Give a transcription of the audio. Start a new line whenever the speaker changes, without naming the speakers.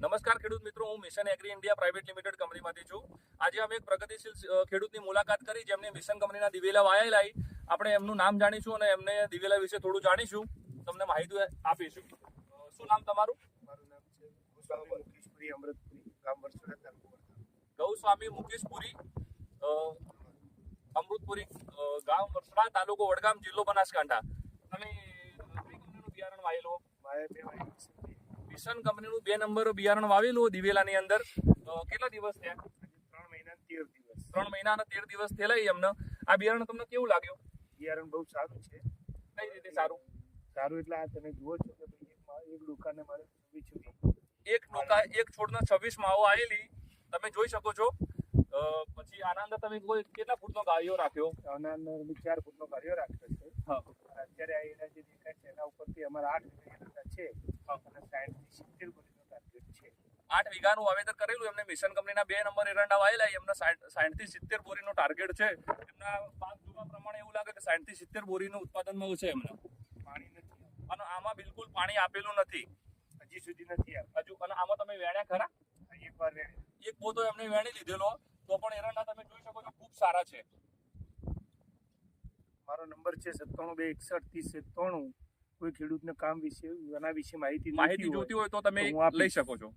નમસ્કાર ખેડૂત મિત્રો, હું mission agri India private limited કંપનીમાંથી છું. આજે અમે એક પ્રગતિશીલ ખેડૂતની મુલાકાત કરી જેમને મિશન કંપનીના દિવેલા વાયેલા. આપણે એમનું નામ જાણીશું અને એમને દિવેલા વિશે થોડું જાણીશું, તમને માહિતી આપીશું. શું નામ તમારું?
મારું નામ છે ગૌસ્વામી મુકેશપુરી અમૃતપુરી, ગામ વરસોડા, તાલુકો વડગામ.
ગૌસ્વામી મુકેશપુરી અમૃતપુરી, ગામ વરસોડા, તાલુકો વડગામ, જિલ્લો બનાસકાંઠા. તમે કઈ કંપનીનું બિયારણ વાયેલું? મિશન કંપનીનું 2 નંબર બિયારણ વાવેલું દિવેલાની અંદર. કેટલા દિવસ થયા? 3 મહિના અને 13 દિવસ થયેલા. એમને આ બિયારણ તમને કેવું લાગ્યું?
બિયારણ બહુ સારું છે.
કઈ રીતે સારું?
સારું એટલે આ તમે જુઓ છો કે એક ડોકાને મારે
26 એક છોડના 26 માવો આવેલી તમે જોઈ શકો છો. પછી આના અંદર તમે કેટલા ફૂટનો ગાળિયો રાખ્યો?
આના અંદર 4 ફૂટનો ગાળિયો રાખ્યો છે.
હા.
અત્યારે આ એના જે દેખાય છે એના ઉપરથી અમારા 8 વીઘા છે અને 60 થી 70 બોરીનો ટાર્ગેટ છે.
8 વીઘાનું વાવેતર કરેલું. એમને મિશન કંપનીના 2 નંબર એરંડા વાયેલા. એમના 60 થી 70 બોરીનો ટાર્ગેટ છે. એમના પાક જોવા પ્રમાણે એવું લાગે કે 60 થી 70 બોરીનું ઉત્પાદનમાં છે. એમને
પાણી નથી
અને આમાં બિલકુલ પાણી આપેલું નથી
હજી સુધી નથી
હજુ. અને આમાં તમે વેણ્યા ખરા?
એકવાર વેણી,
એક પોતો એમને વેણી લીધેલો, તો પણ એરંડા તમે જોઈ શકો છો ખૂબ સારા છે.
મારો નંબર છે 9721613093. કોઈ ખેડૂતને કામ વિશે એના વિશે માહિતી
જોઈતી હોય તો તમે લઈ શકો છો.